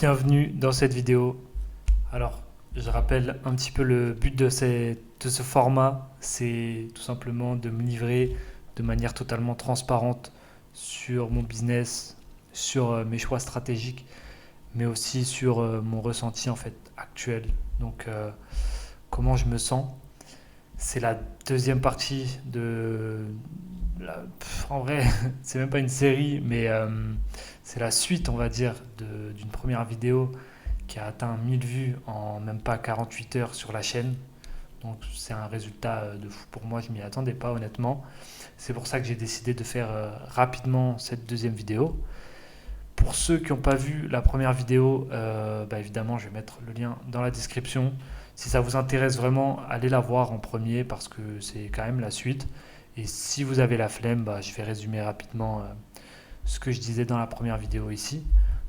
Bienvenue dans cette vidéo. Alors, je rappelle un petit peu le but de ce format, c'est tout simplement de me livrer de manière totalement transparente sur mon business, sur mes choix stratégiques, mais aussi sur mon ressenti en fait actuel. Donc, comment je me sens. C'est la deuxième partie en vrai, c'est même pas une série, mais c'est la suite, on va dire, d'une première vidéo qui a atteint 1000 vues en même pas 48 heures sur la chaîne. Donc c'est un résultat de fou pour moi, je m'y attendais pas honnêtement. C'est pour ça que j'ai décidé de faire rapidement cette deuxième vidéo. Pour ceux qui n'ont pas vu la première vidéo, évidemment je vais mettre le lien dans la description. Si ça vous intéresse vraiment, allez la voir en premier parce que c'est quand même la suite. Et si vous avez la flemme, je vais résumer rapidement ce que je disais dans la première vidéo ici.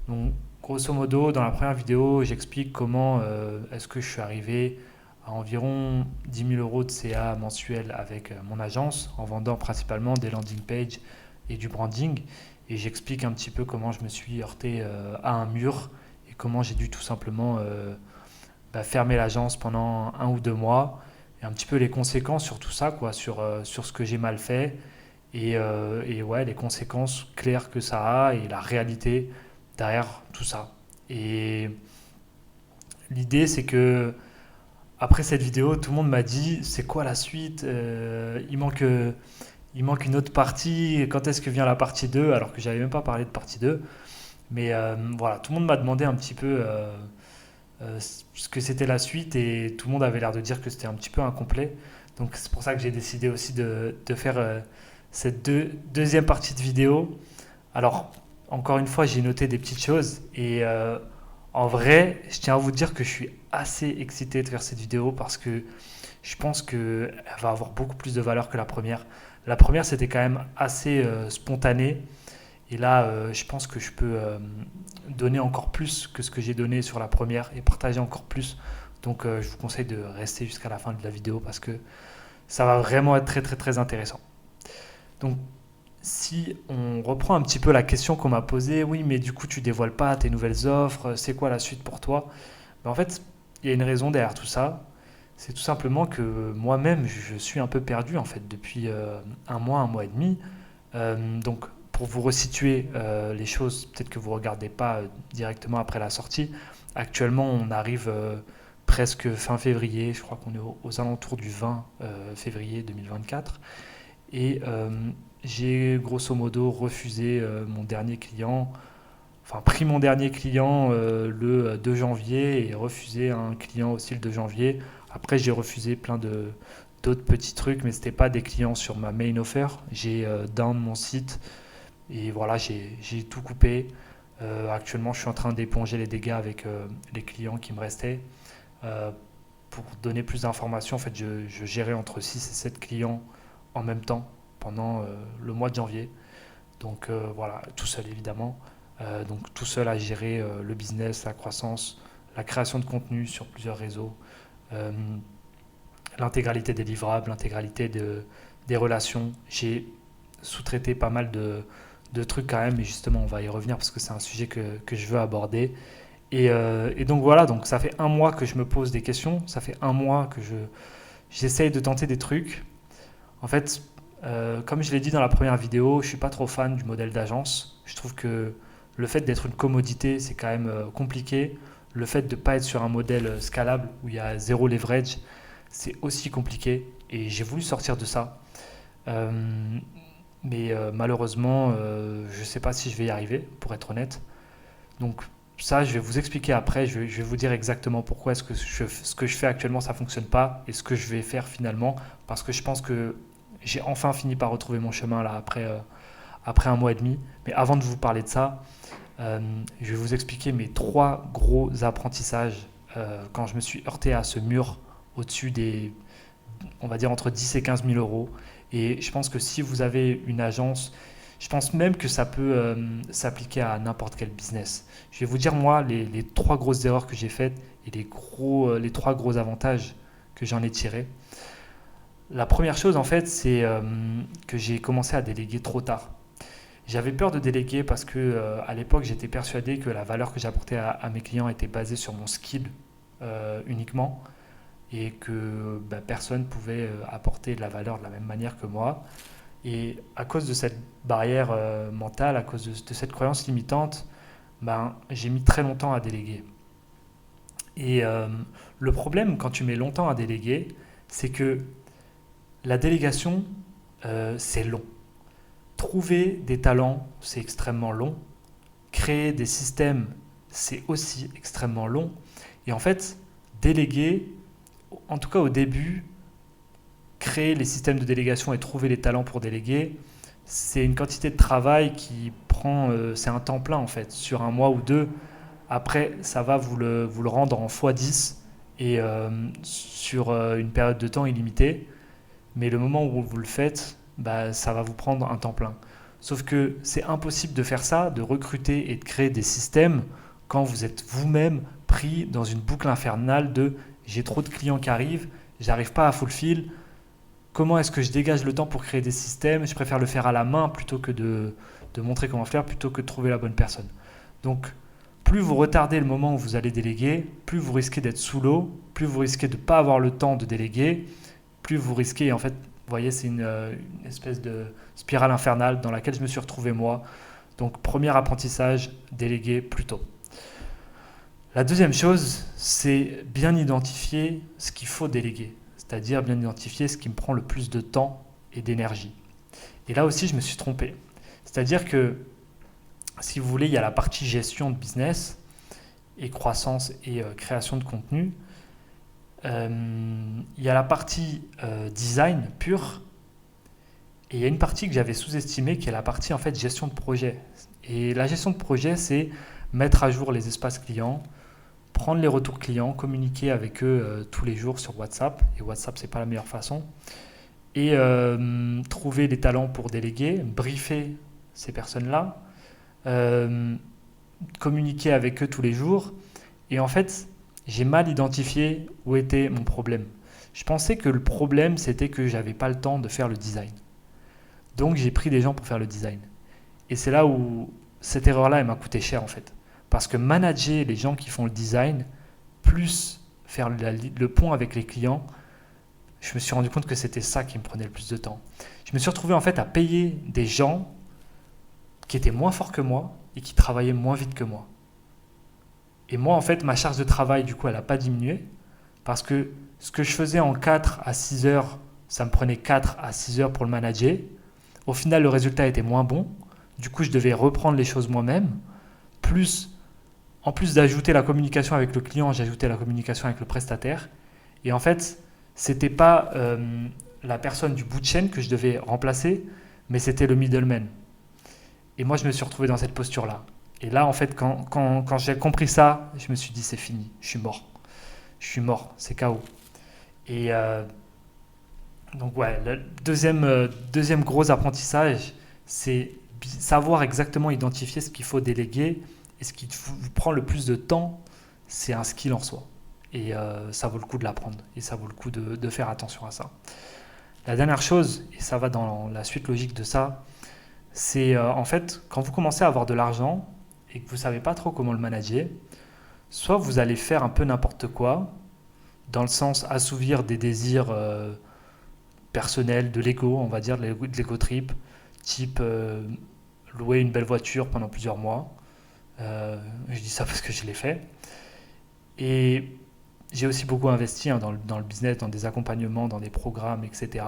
Donc, grosso modo, dans la première vidéo, j'explique comment est-ce que je suis arrivé à environ 10 000 euros de CA mensuel avec mon agence, en vendant principalement des landing pages et du branding. Et j'explique un petit peu comment je me suis heurté à un mur et comment j'ai dû tout simplement fermer l'agence pendant 1 ou 2 mois. Et un petit peu les conséquences sur tout ça, quoi, sur ce que j'ai mal fait et ouais, les conséquences claires que ça a et la réalité derrière tout ça. Et l'idée, c'est que après cette vidéo, tout le monde m'a dit c'est quoi la suite. Il manque une autre partie, quand est-ce que vient la partie 2 alors que j'avais même pas parlé de partie 2. Mais voilà, tout le monde m'a demandé un petit peu ce que c'était la suite et tout le monde avait l'air de dire que c'était un petit peu incomplet. Donc c'est pour ça que j'ai décidé aussi de faire cette deuxième partie de vidéo. Alors, encore une fois, j'ai noté des petites choses et en vrai, je tiens à vous dire que je suis assez excité de faire cette vidéo parce que je pense qu'elle va avoir beaucoup plus de valeur que la première. La première, c'était quand même assez spontané. Et là, je pense que je peux donner encore plus que ce que j'ai donné sur la première et partager encore plus. Donc, je vous conseille de rester jusqu'à la fin de la vidéo parce que ça va vraiment être très très très intéressant. Donc, si on reprend un petit peu la question qu'on m'a posée, oui, mais du coup, tu dévoiles pas tes nouvelles offres, c'est quoi la suite pour toi? En fait, il y a une raison derrière tout ça. C'est tout simplement que moi-même, je suis un peu perdu en fait depuis un mois et demi. Donc, pour vous resituer les choses, peut-être que vous ne regardez pas directement après la sortie. Actuellement, on arrive presque fin février. Je crois qu'on est aux alentours du 20 février 2024. Et j'ai grosso modo refusé mon dernier client, enfin pris mon dernier client le 2 janvier et refusé un client aussi le 2 janvier. Après, j'ai refusé plein d'autres petits trucs, mais ce n'était pas des clients sur ma main offer. J'ai down mon site et voilà, j'ai tout coupé. Actuellement, je suis en train d'éponger les dégâts avec les clients qui me restaient. Euh, pour donner plus d'informations, en fait, je gérais entre 6 et 7 clients en même temps pendant le mois de janvier. Donc voilà, tout seul évidemment. Donc tout seul à gérer le business, la croissance, la création de contenu sur plusieurs réseaux, euh, l'intégralité des livrables, des relations. J'ai sous-traité pas mal de trucs quand même, et justement on va y revenir parce que c'est un sujet que je veux aborder. Et donc voilà, donc ça fait un mois que je me pose des questions, ça fait un mois que j'essaye de tenter des trucs. En fait, comme je l'ai dit dans la première vidéo, je suis pas trop fan du modèle d'agence. Je trouve que le fait d'être une commodité, c'est quand même compliqué. Le fait de ne pas être sur un modèle scalable où il y a zéro leverage, c'est aussi compliqué. Et j'ai voulu sortir de ça. Euh, mais malheureusement, je ne sais pas si je vais y arriver, pour être honnête. Donc ça, je vais vous expliquer après. Je vais vous dire exactement pourquoi est-ce que ce que je fais actuellement, ça ne fonctionne pas et ce que je vais faire finalement. Parce que je pense que j'ai enfin fini par retrouver mon chemin là après un mois et demi. Mais avant de vous parler de ça, je vais vous expliquer mes trois gros apprentissages quand je me suis heurté à ce mur au-dessus des, on va dire, entre 10 et 15 000 euros. Et je pense que si vous avez une agence, je pense même que ça peut s'appliquer à n'importe quel business. Je vais vous dire, moi, les trois grosses erreurs que j'ai faites et les trois gros avantages que j'en ai tirés. La première chose, en fait, c'est que j'ai commencé à déléguer trop tard. J'avais peur de déléguer parce que à l'époque, j'étais persuadé que la valeur que j'apportais à mes clients était basée sur mon skill uniquement et que personne ne pouvait apporter de la valeur de la même manière que moi. Et à cause de cette barrière mentale, à cause de cette croyance limitante, j'ai mis très longtemps à déléguer. Et le problème quand tu mets longtemps à déléguer, c'est que la délégation, c'est long. Trouver des talents, c'est extrêmement long. Créer des systèmes, c'est aussi extrêmement long. Et en fait, déléguer, en tout cas au début, créer les systèmes de délégation et trouver les talents pour déléguer, c'est une quantité de travail qui prend, c'est un temps plein en fait, sur un mois ou deux. Après, ça va vous le rendre en x10 et sur une période de temps illimitée. Mais le moment où vous le faites, ça va vous prendre un temps plein. Sauf que c'est impossible de faire ça, de recruter et de créer des systèmes quand vous êtes vous-même pris dans une boucle infernale de j'ai trop de clients qui arrivent, j'arrive pas à fulfill. Comment est-ce que je dégage le temps pour créer des systèmes? Je préfère le faire à la main plutôt que de montrer comment faire, plutôt que de trouver la bonne personne. Donc, plus vous retardez le moment où vous allez déléguer, plus vous risquez d'être sous l'eau, plus vous risquez de ne pas avoir le temps de déléguer, plus vous risquez, en fait, vous voyez, c'est une espèce de spirale infernale dans laquelle je me suis retrouvé moi. Donc, premier apprentissage, déléguer plus tôt. La deuxième chose, c'est bien identifier ce qu'il faut déléguer, c'est-à-dire bien identifier ce qui me prend le plus de temps et d'énergie. Et là aussi, je me suis trompé. C'est-à-dire que, si vous voulez, il y a la partie gestion de business et croissance et création de contenu. Il y a la partie design pure et il y a une partie que j'avais sous-estimée qui est la partie en fait gestion de projet. Et la gestion de projet, c'est mettre à jour les espaces clients, prendre les retours clients, communiquer avec eux tous les jours sur WhatsApp. Et WhatsApp, c'est pas la meilleure façon. Et trouver des talents pour déléguer, briefer ces personnes-là, communiquer avec eux tous les jours. Et en fait, j'ai mal identifié où était mon problème. Je pensais que le problème, c'était que j'avais pas le temps de faire le design. Donc j'ai pris des gens pour faire le design. Et c'est là où cette erreur-là, elle m'a coûté cher en fait. Parce que manager les gens qui font le design, plus faire le pont avec les clients, je me suis rendu compte que c'était ça qui me prenait le plus de temps. Je me suis retrouvé en fait à payer des gens qui étaient moins forts que moi et qui travaillaient moins vite que moi. Et moi, en fait, ma charge de travail, du coup, elle n'a pas diminué parce que ce que je faisais en 4 à 6 heures, ça me prenait 4 à 6 heures pour le manager. Au final, le résultat était moins bon. Du coup, je devais reprendre les choses moi-même. En plus d'ajouter la communication avec le client, j'ajoutais la communication avec le prestataire. Et en fait, c'était pas la personne du bout de chaîne que je devais remplacer, mais c'était le middleman. Et moi, je me suis retrouvé dans cette posture-là. Et là, en fait, quand j'ai compris ça, je me suis dit, c'est fini, je suis mort. Je suis mort, c'est KO. Et donc, ouais, le deuxième gros apprentissage, c'est savoir exactement identifier ce qu'il faut déléguer et ce qui vous prend le plus de temps, c'est un skill en soi. Et ça vaut le coup de l'apprendre et ça vaut le coup de faire attention à ça. La dernière chose, et ça va dans la suite logique de ça, c'est en fait, quand vous commencez à avoir de l'argent et que vous ne savez pas trop comment le manager, soit vous allez faire un peu n'importe quoi, dans le sens assouvir des désirs personnels, de l'ego, on va dire, de l'ego trip, type louer une belle voiture pendant plusieurs mois. Je dis ça parce que je l'ai fait. Et j'ai aussi beaucoup investi dans le business, dans des accompagnements, dans des programmes, etc.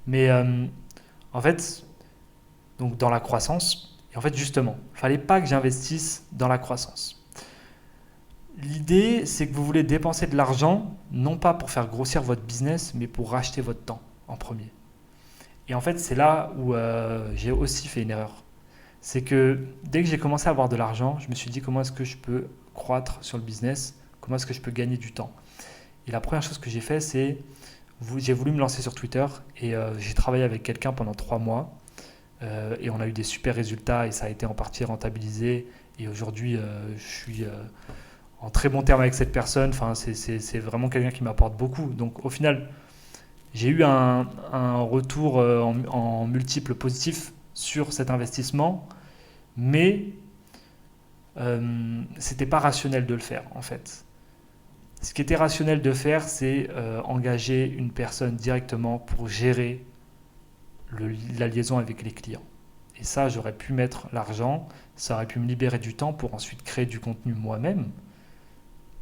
Mais en fait, donc dans la croissance, et en fait justement, il ne fallait pas que j'investisse dans la croissance. L'idée, c'est que vous voulez dépenser de l'argent, non pas pour faire grossir votre business, mais pour racheter votre temps en premier. Et en fait, c'est là où j'ai aussi fait une erreur. C'est que dès que j'ai commencé à avoir de l'argent, je me suis dit comment est-ce que je peux croître sur le business, comment est-ce que je peux gagner du temps. Et la première chose que j'ai fait, c'est j'ai voulu me lancer sur Twitter et j'ai travaillé avec quelqu'un pendant 3 mois et on a eu des super résultats et ça a été en partie rentabilisé. Et aujourd'hui, je suis en très bon terme avec cette personne. Enfin, c'est vraiment quelqu'un qui m'apporte beaucoup. Donc au final, j'ai eu un retour en multiples positifs sur cet investissement, mais c'était pas rationnel de le faire en fait. Ce qui était rationnel de faire, c'est engager une personne directement pour gérer la liaison avec les clients. Et ça, j'aurais pu mettre l'argent, ça aurait pu me libérer du temps pour ensuite créer du contenu moi-même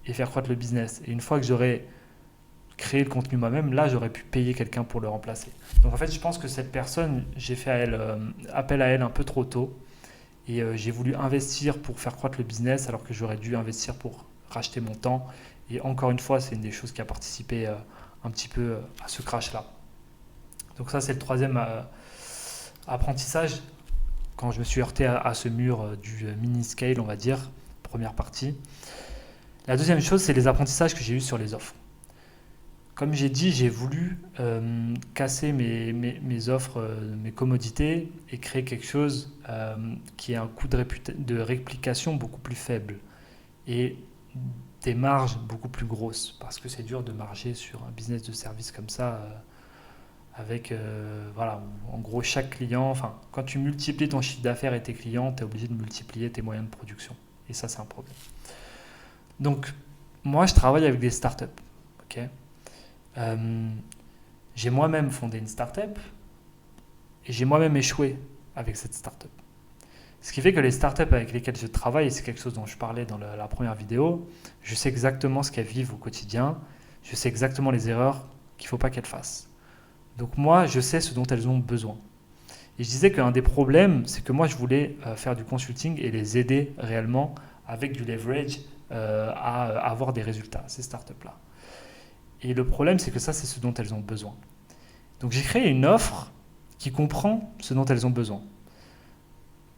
et faire croître le business. Et une fois que j'aurais créé le contenu moi-même, là, j'aurais pu payer quelqu'un pour le remplacer. Donc en fait, je pense que cette personne, j'ai fait appel à elle un peu trop tôt. Et j'ai voulu investir pour faire croître le business alors que j'aurais dû investir pour racheter mon temps. Et encore une fois, c'est une des choses qui a participé un petit peu à ce crash-là. Donc ça, c'est le troisième apprentissage quand je me suis heurté à ce mur du mini-scale, on va dire, première partie. La deuxième chose, c'est les apprentissages que j'ai eus sur les offres. Comme j'ai dit, j'ai voulu casser mes offres, mes commodités et créer quelque chose qui a un coût de réplication beaucoup plus faible et des marges beaucoup plus grosses parce que c'est dur de marger sur un business de service comme ça avec, voilà, en gros chaque client, enfin quand tu multiplies ton chiffre d'affaires et tes clients, tu es obligé de multiplier tes moyens de production et ça c'est un problème. Donc moi je travaille avec des startups, ok. J'ai moi-même fondé une startup et j'ai moi-même échoué avec cette startup. Ce qui fait que les startups avec lesquelles je travaille, et c'est quelque chose dont je parlais dans la première vidéo, je sais exactement ce qu'elles vivent au quotidien, je sais exactement les erreurs qu'il ne faut pas qu'elles fassent. Donc moi, je sais ce dont elles ont besoin. Et je disais qu'un des problèmes, c'est que moi, je voulais faire du consulting et les aider réellement avec du leverage à avoir des résultats, ces startups-là. Et le problème, c'est que ça, c'est ce dont elles ont besoin. Donc j'ai créé une offre qui comprend ce dont elles ont besoin.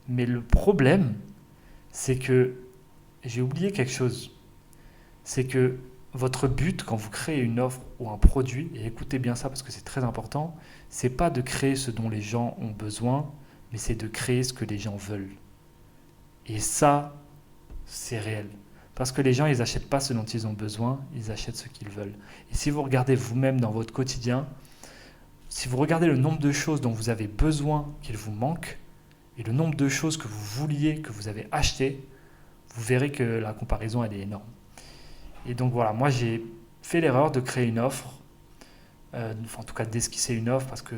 Mais le problème, c'est que j'ai oublié quelque chose. C'est que votre but quand vous créez une offre ou un produit, et écoutez bien ça parce que c'est très important, c'est pas de créer ce dont les gens ont besoin, mais c'est de créer ce que les gens veulent. Et ça, c'est réel. Parce que les gens, ils n'achètent pas ce dont ils ont besoin, ils achètent ce qu'ils veulent. Et si vous regardez vous-même dans votre quotidien, si vous regardez le nombre de choses dont vous avez besoin qu'il vous manque, et le nombre de choses que vous vouliez, que vous avez achetées, vous verrez que la comparaison, elle est énorme. Et donc voilà, moi j'ai fait l'erreur de créer une offre, en tout cas d'esquisser une offre, parce que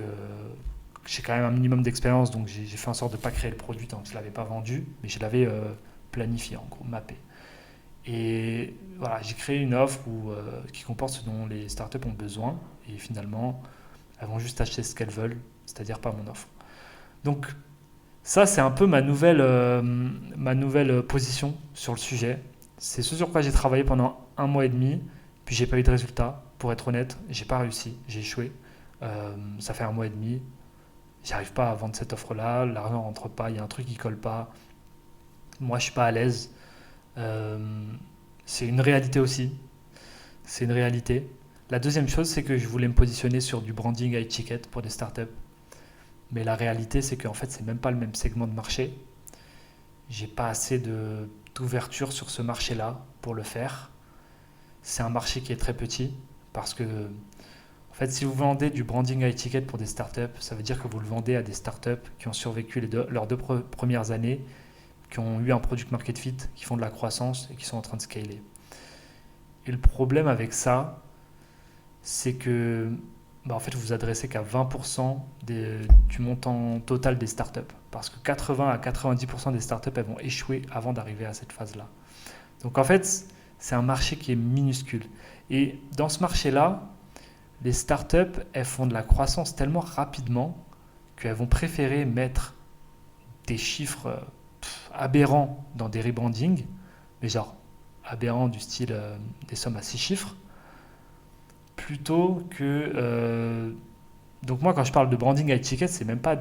j'ai quand même un minimum d'expérience, donc j'ai fait en sorte de ne pas créer le produit tant que je ne l'avais pas vendu, mais je l'avais planifié, en gros, mappé. Et voilà, j'ai créé une offre qui comporte ce dont les startups ont besoin, et finalement, elles vont juste acheter ce qu'elles veulent, c'est-à-dire pas mon offre. Donc ça, c'est un peu ma nouvelle position sur le sujet. C'est ce sur quoi j'ai travaillé pendant 1 mois et demi, puis j'ai pas eu de résultat. Pour être honnête, j'ai pas réussi, j'ai échoué. Ça fait 1 mois et demi, j'arrive pas à vendre cette offre-là, l'argent rentre pas, il y a un truc qui colle pas. Moi, je suis pas à l'aise. Euh, c'est une réalité aussi. C'est une réalité. La deuxième chose, c'est que je voulais me positionner sur du branding high ticket pour des startups. Mais la réalité, c'est qu'en fait, c'est même pas le même segment de marché. J'ai pas assez d'ouverture sur ce marché-là pour le faire. C'est un marché qui est très petit parce que, en fait, si vous vendez du branding high ticket pour des startups, ça veut dire que vous le vendez à des startups qui ont survécu leurs 2 premières années, qui ont eu un product market fit, qui font de la croissance et qui sont en train de scaler. Et le problème avec ça, c'est que en fait, vous vous adressez qu'à 20% du montant total des startups. Parce que 80 à 90% des startups, elles vont échouer avant d'arriver à cette phase-là. Donc en fait, c'est un marché qui est minuscule. Et dans ce marché-là, les startups, elles font de la croissance tellement rapidement qu'elles vont préférer mettre des chiffres aberrants dans des rebrandings, mais genre aberrants du style des sommes à 6 chiffres, plutôt que donc moi quand je parle de branding high ticket, c'est même pas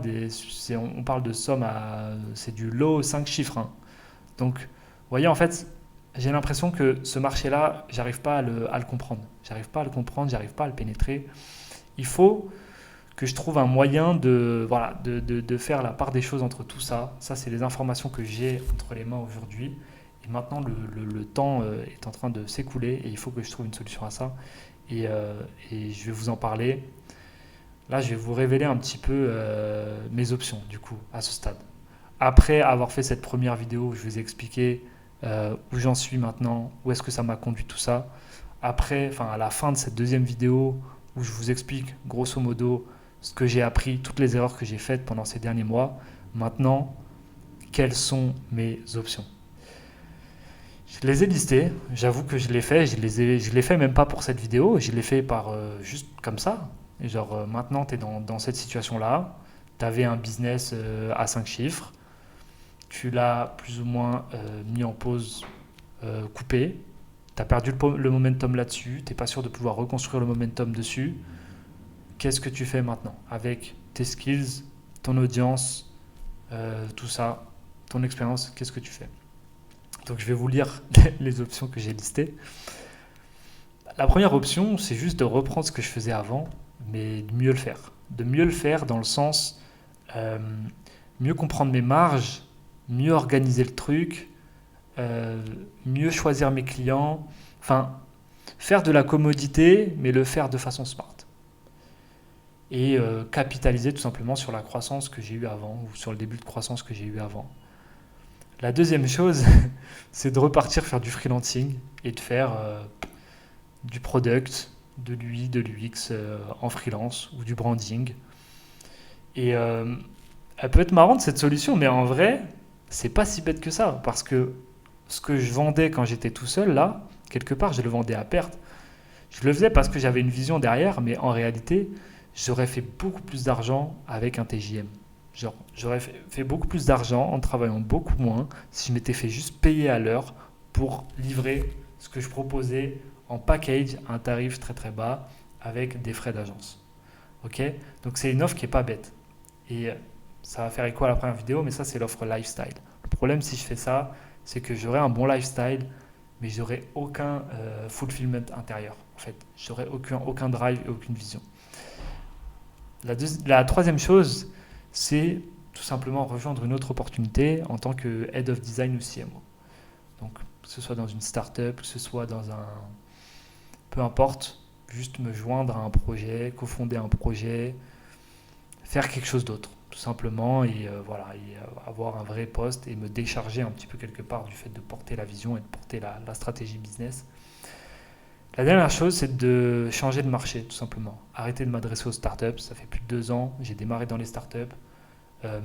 on parle de sommes c'est du low 5 chiffres, hein. Donc vous voyez en fait, j'ai l'impression que ce marché-là, j'arrive pas à le comprendre. J'arrive pas à le comprendre, j'arrive pas à le pénétrer. Il faut que je trouve un moyen de faire la part des choses entre tout ça. Ça, c'est les informations que j'ai entre les mains aujourd'hui. Et maintenant, le temps est en train de s'écouler et il faut que je trouve une solution à ça. Et je vais vous en parler. Là, je vais vous révéler un petit peu mes options, du coup, à ce stade. Après avoir fait cette première vidéo où je vous ai expliqué où j'en suis maintenant, où est-ce que ça m'a conduit tout ça, après, enfin à la fin de cette deuxième vidéo où je vous explique grosso modo ce que j'ai appris, toutes les erreurs que j'ai faites pendant ces derniers mois, maintenant, quelles sont mes options? Je les ai listées, j'avoue que je l'ai fait, je l'ai fait même pas pour cette vidéo, je l'ai fait par juste comme ça. Et genre maintenant tu es dans cette situation-là, tu avais un business à 5 chiffres, tu l'as plus ou moins mis en pause, coupé, tu as perdu le momentum là-dessus, tu n'es pas sûr de pouvoir reconstruire le momentum dessus. Qu'est-ce que tu fais maintenant avec tes skills, ton audience, tout ça, ton expérience, qu'est-ce que tu fais? Donc je vais vous lire les options que j'ai listées. La première option, c'est juste de reprendre ce que je faisais avant, mais de mieux le faire. De mieux le faire dans le sens, euh, mieux comprendre mes marges, mieux organiser le truc, euh, mieux choisir mes clients, enfin, faire de la commodité, mais le faire de façon smart. Et capitaliser tout simplement sur la croissance que j'ai eue avant, ou sur le début de croissance que j'ai eu avant. La deuxième chose, c'est de repartir faire du freelancing et de faire du product, de l'UI, de l'UX en freelance ou du branding. Et elle peut être marrante cette solution, mais en vrai, c'est pas si bête que ça. Parce que ce que je vendais quand j'étais tout seul, là, quelque part, je le vendais à perte. Je le faisais parce que j'avais une vision derrière, mais en réalité, j'aurais fait beaucoup plus d'argent avec un TJM. Genre, j'aurais fait beaucoup plus d'argent en travaillant beaucoup moins si je m'étais fait juste payer à l'heure pour livrer ce que je proposais en package à un tarif très très bas avec des frais d'agence. Ok? Donc c'est une offre qui est pas bête. Et ça va faire écho à la première vidéo, mais ça c'est l'offre lifestyle. Le problème si je fais ça, c'est que j'aurai un bon lifestyle, mais j'aurai aucun fulfillment intérieur. En fait, j'aurai aucun drive et aucune vision. La troisième chose, c'est tout simplement rejoindre une autre opportunité en tant que Head of Design ou CMO. Donc, que ce soit dans une startup, que ce soit dans un... Peu importe, juste me joindre à un projet, cofonder un projet, faire quelque chose d'autre, tout simplement, et voilà, et avoir un vrai poste et me décharger un petit peu quelque part du fait de porter la vision et de porter la stratégie business. La dernière chose, c'est de changer de marché, tout simplement. Arrêter de m'adresser aux startups. Ça fait plus de 2 ans, j'ai démarré dans les startups. Euh,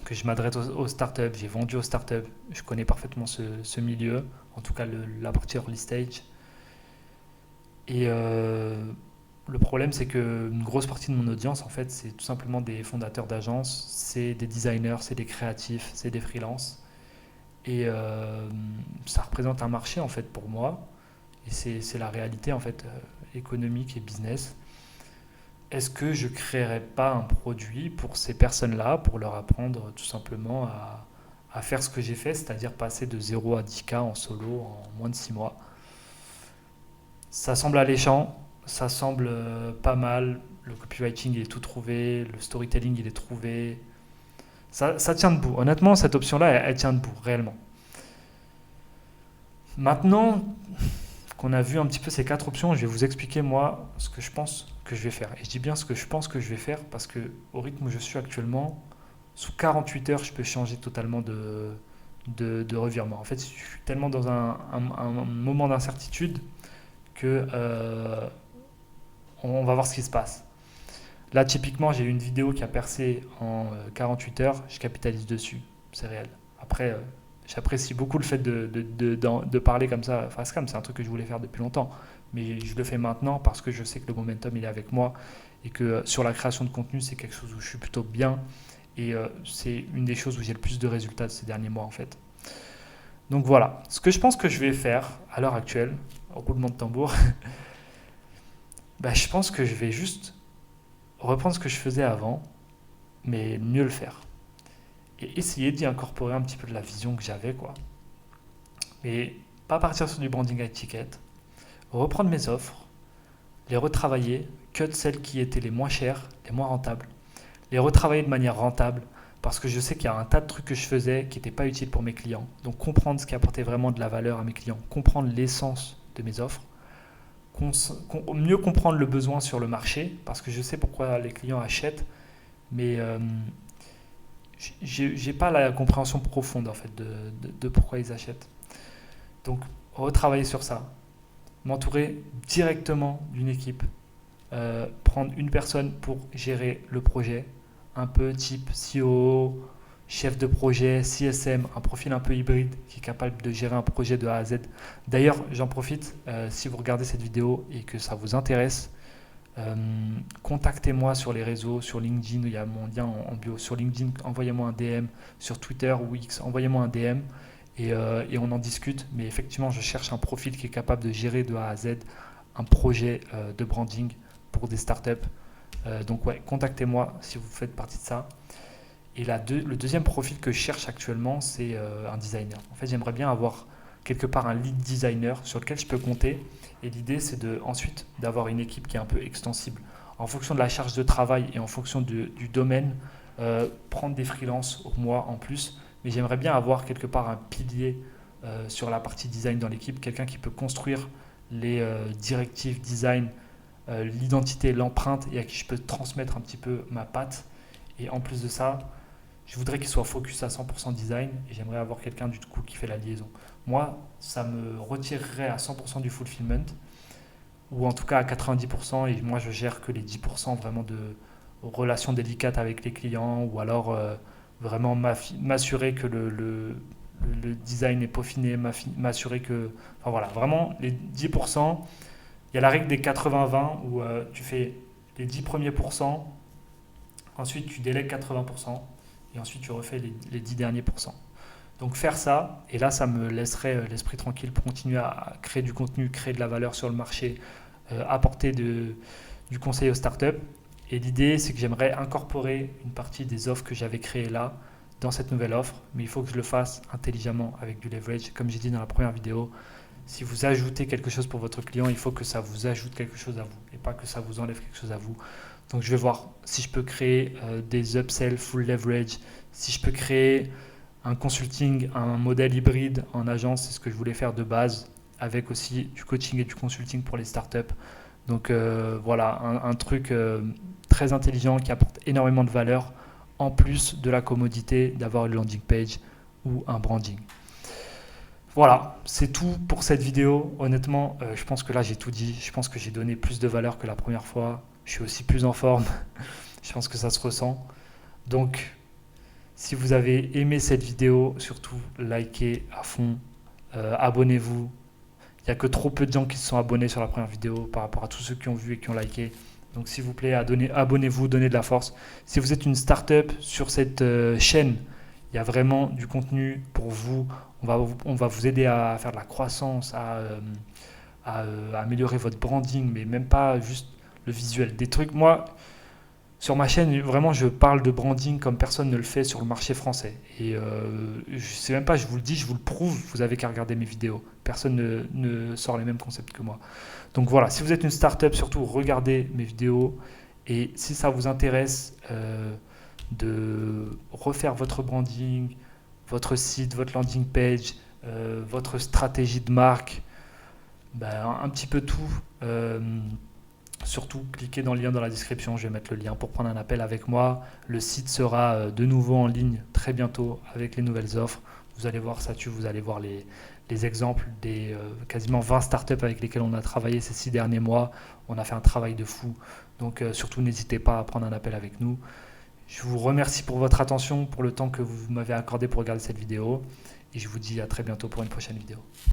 que je m'adresse aux startups, j'ai vendu aux startups, je connais parfaitement ce milieu, en tout cas la partie early stage. Et le problème, c'est qu'une grosse partie de mon audience, en fait, c'est tout simplement des fondateurs d'agences, c'est des designers, c'est des créatifs, c'est des freelances. Et ça représente un marché, en fait, pour moi. Et c'est la réalité, en fait, économique et business. Est-ce que je ne créerais pas un produit pour ces personnes-là, pour leur apprendre tout simplement à faire ce que j'ai fait, c'est-à-dire passer de 0 à 10K en solo en moins de 6 mois? Ça semble alléchant, ça semble pas mal, le copywriting il est tout trouvé, le storytelling il est trouvé, ça tient debout. Honnêtement, cette option-là, elle tient debout, réellement. Maintenant qu'on a vu un petit peu ces 4 options, je vais vous expliquer moi ce que je pense que je vais faire. Et je dis bien ce que je pense que je vais faire parce que au rythme où je suis actuellement, sous 48 heures, je peux changer totalement de revirement. En fait, je suis tellement dans un moment d'incertitude que on va voir ce qui se passe. Là, typiquement, j'ai eu une vidéo qui a percé en 48 heures, je capitalise dessus, c'est réel. Après, j'apprécie beaucoup le fait de parler comme ça, face cam, c'est un truc que je voulais faire depuis longtemps, mais je le fais maintenant parce que je sais que le momentum il est avec moi et que sur la création de contenu, c'est quelque chose où je suis plutôt bien et c'est une des choses où j'ai le plus de résultats de ces derniers mois en fait. Donc voilà, ce que je pense que je vais faire à l'heure actuelle, au roulement de tambour, bah, je pense que je vais juste reprendre ce que je faisais avant, mais mieux le faire. Et essayer d'y incorporer un petit peu de la vision que j'avais, quoi. Mais pas partir sur du branding high ticket, reprendre mes offres, les retravailler, cut celles qui étaient les moins chères, les moins rentables, les retravailler de manière rentable, parce que je sais qu'il y a un tas de trucs que je faisais qui n'étaient pas utiles pour mes clients. Donc comprendre ce qui apportait vraiment de la valeur à mes clients, comprendre l'essence de mes offres, mieux comprendre le besoin sur le marché, parce que je sais pourquoi les clients achètent, mais j'ai pas la compréhension profonde en fait de pourquoi ils achètent. Donc retravailler sur ça, m'entourer directement d'une équipe, prendre une personne pour gérer le projet, un peu type COO, chef de projet, CSM, un profil un peu hybride qui est capable de gérer un projet de A à Z. D'ailleurs, j'en profite, si vous regardez cette vidéo et que ça vous intéresse, contactez-moi sur les réseaux, sur LinkedIn, il y a mon lien en bio. Sur LinkedIn, envoyez-moi un DM. Sur Twitter ou X, envoyez-moi un DM et on en discute. Mais effectivement, je cherche un profil qui est capable de gérer de A à Z un projet de branding pour des startups. Donc ouais, contactez-moi si vous faites partie de ça. Et le deuxième profil que je cherche actuellement, c'est un designer. En fait, j'aimerais bien avoir quelque part un lead designer sur lequel je peux compter. Et l'idée, c'est ensuite d'avoir une équipe qui est un peu extensible. En fonction de la charge de travail et en fonction du domaine, prendre des freelances au mois en plus. Mais j'aimerais bien avoir quelque part un pilier sur la partie design dans l'équipe, quelqu'un qui peut construire les directives design, l'identité, l'empreinte et à qui je peux transmettre un petit peu ma patte. Et en plus de ça, je voudrais qu'il soit focus à 100% design et j'aimerais avoir quelqu'un du coup qui fait la liaison. Moi, ça me retirerait à 100% du fulfillment ou en tout cas à 90% et moi je gère que les 10% vraiment de relations délicates avec les clients ou alors vraiment m'assurer que le design est peaufiné, m'assurer que... Enfin voilà, vraiment les 10%, il y a la règle des 80-20 où tu fais les 10 premiers pourcents, ensuite tu délègues 80% et ensuite tu refais les 10 derniers pourcents. Donc faire ça, et là ça me laisserait l'esprit tranquille pour continuer à créer du contenu, créer de la valeur sur le marché, apporter du conseil aux startups. Et l'idée c'est que j'aimerais incorporer une partie des offres que j'avais créées là dans cette nouvelle offre, mais il faut que je le fasse intelligemment avec du leverage. Comme j'ai dit dans la première vidéo, si vous ajoutez quelque chose pour votre client, il faut que ça vous ajoute quelque chose à vous et pas que ça vous enlève quelque chose à vous. Donc je vais voir si je peux créer des upsells full leverage, si je peux créer un consulting, un modèle hybride en agence, c'est ce que je voulais faire de base, avec aussi du coaching et du consulting pour les startups. Donc voilà, un truc très intelligent qui apporte énormément de valeur, en plus de la commodité d'avoir une landing page ou un branding. Voilà, c'est tout pour cette vidéo. Honnêtement, je pense que là j'ai tout dit. Je pense que j'ai donné plus de valeur que la première fois. Je suis aussi plus en forme. Je pense que ça se ressent. Donc, si vous avez aimé cette vidéo, surtout likez à fond, abonnez-vous. Il n'y a que trop peu de gens qui se sont abonnés sur la première vidéo par rapport à tous ceux qui ont vu et qui ont liké. Donc s'il vous plaît, abonnez-vous, donnez de la force. Si vous êtes une startup sur cette chaîne, il y a vraiment du contenu pour vous. On va vous aider à faire de la croissance, à améliorer votre branding, mais même pas juste le visuel. Des trucs, moi, sur ma chaîne, vraiment, je parle de branding comme personne ne le fait sur le marché français. Et je sais même pas, je vous le dis, je vous le prouve, vous avez qu'à regarder mes vidéos. Personne ne sort les mêmes concepts que moi. Donc voilà, si vous êtes une startup, surtout regardez mes vidéos. Et si ça vous intéresse de refaire votre branding, votre site, votre landing page, votre stratégie de marque, ben, un petit peu tout. Surtout, cliquez dans le lien dans la description, je vais mettre le lien pour prendre un appel avec moi. Le site sera de nouveau en ligne très bientôt avec les nouvelles offres. Vous allez voir ça, vous allez voir les exemples des quasiment 20 startups avec lesquelles on a travaillé ces 6 derniers mois. On a fait un travail de fou. Donc surtout, n'hésitez pas à prendre un appel avec nous. Je vous remercie pour votre attention, pour le temps que vous m'avez accordé pour regarder cette vidéo. Et je vous dis à très bientôt pour une prochaine vidéo.